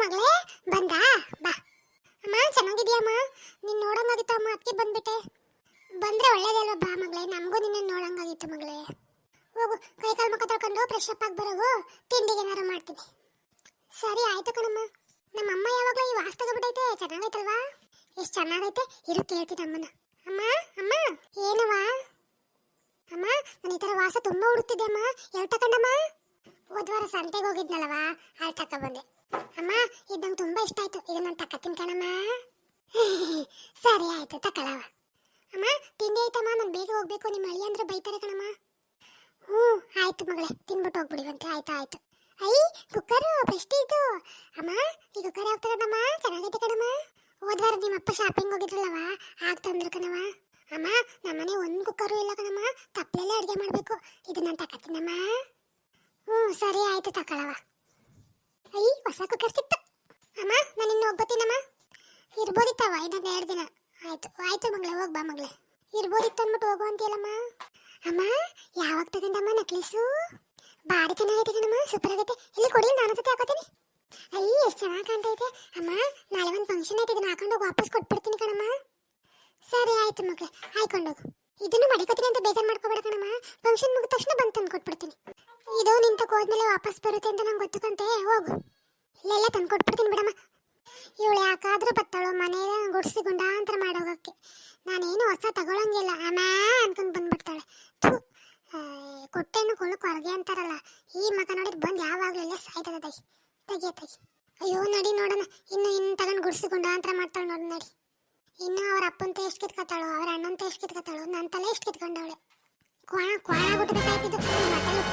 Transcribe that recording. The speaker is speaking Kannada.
ಮಗಳೇ ಬಂದಾ ಬಾ. ಅಮ್ಮ ಚೆನ್ನಾಗಿದ್ಯಮ್ಮ? ನೀನ್ ನೋಡಂಗಾಗಿತ್ತು ಅಮ್ಮ, ಅದಕ್ಕೆ ಬಂದ್ಬಿಟ್ಟೆ. ಬಂದ್ರೆ ಒಳ್ಳೇದಲ್ವ ಬಾ ಮಗಳೇ, ನಮಗೂ ನಿನ್ನ ನೋಡಂಗಾಗಿತ್ತು ಮಗಳೇ. ಹೋಗು, ಕೈ ಕಾಲು ಮುಖ ತೊಳ್ಕೊಂಡು ಫ್ರೆಶ್ ಅಪ್ ಆಗಿ ಬರೋಗು, ತಿಂಡಿಗೆ ಏನಾರು ಮಾಡ್ತೀನಿ. ಸರಿ ಆಯ್ತು ಕಣಮ್ಮ. ನಮ್ಮ ಅಮ್ಮ ಯಾವಾಗಲೂ ಈ ವಾಸ್ ತಗೋಬಿಟ್ಟೈತೆ, ಚೆನ್ನಾಗೈತಲ್ವಾ? ಎಷ್ಟು ಚೆನ್ನಾಗೈತೆ, ಇರು ಕೇಳ್ತೀನಿ ಅಮ್ಮನ. ಅಮ್ಮ ಅಮ್ಮ ಏನವ್ವ? ಅಮ್ಮ ನಾನು ಈ ಥರ ವಾಸ ತುಂಬ ಹುಡುಕ್ತಿದ್ದೆ ಅಮ್ಮ, ಎಲ್ಲಿ ತಗೊಂಡಮ್ಮ? ಹೋದ್ವಾರ ಸಂತೆಗೆ ಹೋಗಿದ್ನಲ್ಲವ, ಅಲ್ಲಿ ತಗೊಬಂದೆ. ಅಮ್ಮ ಇದು ನಂಗೆ ತುಂಬ ಇಷ್ಟ ಆಯ್ತು, ಇದನ್ನ ನಾನು ತಕ್ಕತ್ತೀನಿ ಕಣಮ್ಮ. ಸರಿ ಆಯ್ತು ತಗೊಳವ. ಅಮ್ಮ ತಿಂಡಿ ಆಯ್ತಮ್ಮ, ನಾನು ಬೇಗ ಹೋಗ್ಬೇಕು, ನಿಮ್ಮ ಅಳಿ ಅಂದ್ರೆ ಬೈತಾರೆ ಕಣಮ್ಮ. ಹ್ಞೂ ಆಯ್ತು ಮಗಳೇ, ತಿನ್ಬಿಟ್ಟು ಹೋಗ್ಬಿಡಿವಂತೆ. ಆಯ್ತು ಆಯ್ತು. ಐ ಕುಕ್ಕರು ಬೆಸ್ಟ್ ಇದು. ಅಮ್ಮ ಈ ಕುಕ್ಕರ್ ಯಾವ ತಗೊಂಡಮ್ಮ? ಚೆನ್ನಾಗೈತೆ ಕಣಮ್ಮ. ಹೋದ್ವಾರ ನಿಮ್ಮ ಅಪ್ಪ ಶಾಪಿಂಗ್ ಹೋಗಿದ್ರಲ್ಲವ, ಆಗ ತಂದ್ರು ಕಣವ. ಅಮ್ಮ ನಮ್ಮನೆ ಒಂದು ಕುಕ್ಕರು ಇಲ್ಲ ಕಣಮ್ಮ, ತಪ್ಪಲೆಲ್ಲೇ ಅಡುಗೆ ಮಾಡಬೇಕು, ಇದನ್ನ ನಾನು ತಕ್ಕತ್ತೀನಮ್ಮ. ಹ್ಞೂ ಸರಿ ಆಯ್ತು ತಗೊಳವ. ಐ ಹೊಸ ಕುಕ್ಕರ್ ಸಿಕ್ತು. ಅಮ್ಮ ನಾನು ಇನ್ನು ಹೋಗ್ಬತ್ತೀನಮ್ಮ. ಇರ್ಬೋದಿತ್ತವ ಇನ್ನೊಂದು 2 ದಿನ. ಆಯ್ತು ಆಯ್ತು ಮಗಳೇ, ಹೋಗಿ ಬಾ ಮಗಳೇ. ಇರ್ಬೋದಿತ್ತು ಅಂದ್ಬಿಟ್ಟು ಹೋಗು ಅಂತೀಯಲ್ಲಮ್ಮ. ಅಮ್ಮ ಯಾವಾಗ ತಗೊಂಡಮ್ಮ ನೆಕ್ಲೆಸು? ಭಾರಿ ಚೆನ್ನಾಗೈತೆ ಕಣಮ್ಮ, ಸೂಪರ್ ಆಗೈತೆ. ಇಲ್ಲಿ ಕೊಡಿ, ನಾನು ಜೊತೆ ಹಾಕೋತೀನಿ. ಐ ಎಷ್ಟು ಚೆನ್ನಾಗಿ ಕಾಣ್ತೈತೆ. ಅಮ್ಮ ನಾಳೆ ಒಂದು ಫಂಕ್ಷನ್ ಐತೆ, ಇದನ್ನ ಹಾಕೊಂಡು ವಾಪಸ್ ಕೊಟ್ಬಿಡ್ತೀನಿ ಕಣಮ್ಮ. ಸರಿ ಆಯ್ತು ಮಗಳೇ, ಹಾಯ್ಕೊಂಡೋಗು. ಇದನ್ನು ಮಡಿಕೋತೀನಿ ಅಂತ ಬೇಜಾರು ಮಾಡ್ಕೋಬೇಡ ಕಣಮ್ಮ, ಫಂಕ್ಷನ್ ಮುಗಿದ ತಕ್ಷಣ ಬಂದು ತಂದು ಕೊಟ್ಬಿಡ್ತೀನಿ. ಇದು ನಿಂತಕ್ಕೆ ಹೋದ್ಮೇಲೆ ವಾಪಸ್ ಬರುತ್ತೆ ಅಂತ ನಂಗೆ ಗೊತ್ತುಕಂತೆ, ಹೋಗು. ಇಲ್ಲೆಲ್ಲ ತಂದು ಕೊಟ್ಬಿಡ್ತೀನಿ ಬಿಡಮ್ಮ. ಇವಳು ಯಾಕಾದ್ರೂ ಬತ್ತಾಳು ಮನೆ ಗುಡಿಸಿ ಗುಂಡಾಂತರ ಮಾಡೋಗಕ್ಕೆ. ನಾನೇನು ಹೊಸ ತಗೊಳಂಗಿಲ್ಲ ಅಮ್ಮ ಅನ್ಕೊಂಡು ಬಂದ್ಬಿಡ್ತಾಳೆ. ಕೊಟ್ಟೆನ್ನು ಕೊಳಕು ಹೊರಗೆ ಅಂತಾರಲ್ಲ, ಈ ಮಗ ನೋಡಿದ್ ಬಂದು ಯಾವಾಗಲೂ ಸಾಯ್ತದ ದೈ ತೆಗಿಯ ತೆಗಿ. ಅಯ್ಯೋ ನಡಿ ನೋಡೋಣ, ಇನ್ನು ತಗೊಂಡು ಗುಡಿಸಿ ಗುಂಡಾಂತರ ಮಾಡ್ತಾಳೆ ನೋಡಿ ನಡಿ. ಇನ್ನು ಅವ್ರ ಅಪ್ಪಂತ ಎಷ್ಟು ಕಿತ್ಕೊತಾಳೋ, ಅವ್ರ ಅಣ್ಣಂತ ಎಷ್ಟು ಕಿತ್ಕೊತಾಳೋ, ನನ್ನ ತಲೆ ಎಷ್ಟು ಕಿತ್ಕೊಂಡವಳೆ. ಕ್ವಾಣ ಕ್ವಾಣ ಬಿಟ್ಬೇಕಾಯ್ತಿದ್ದು ಮಾತಲ್ಲಿ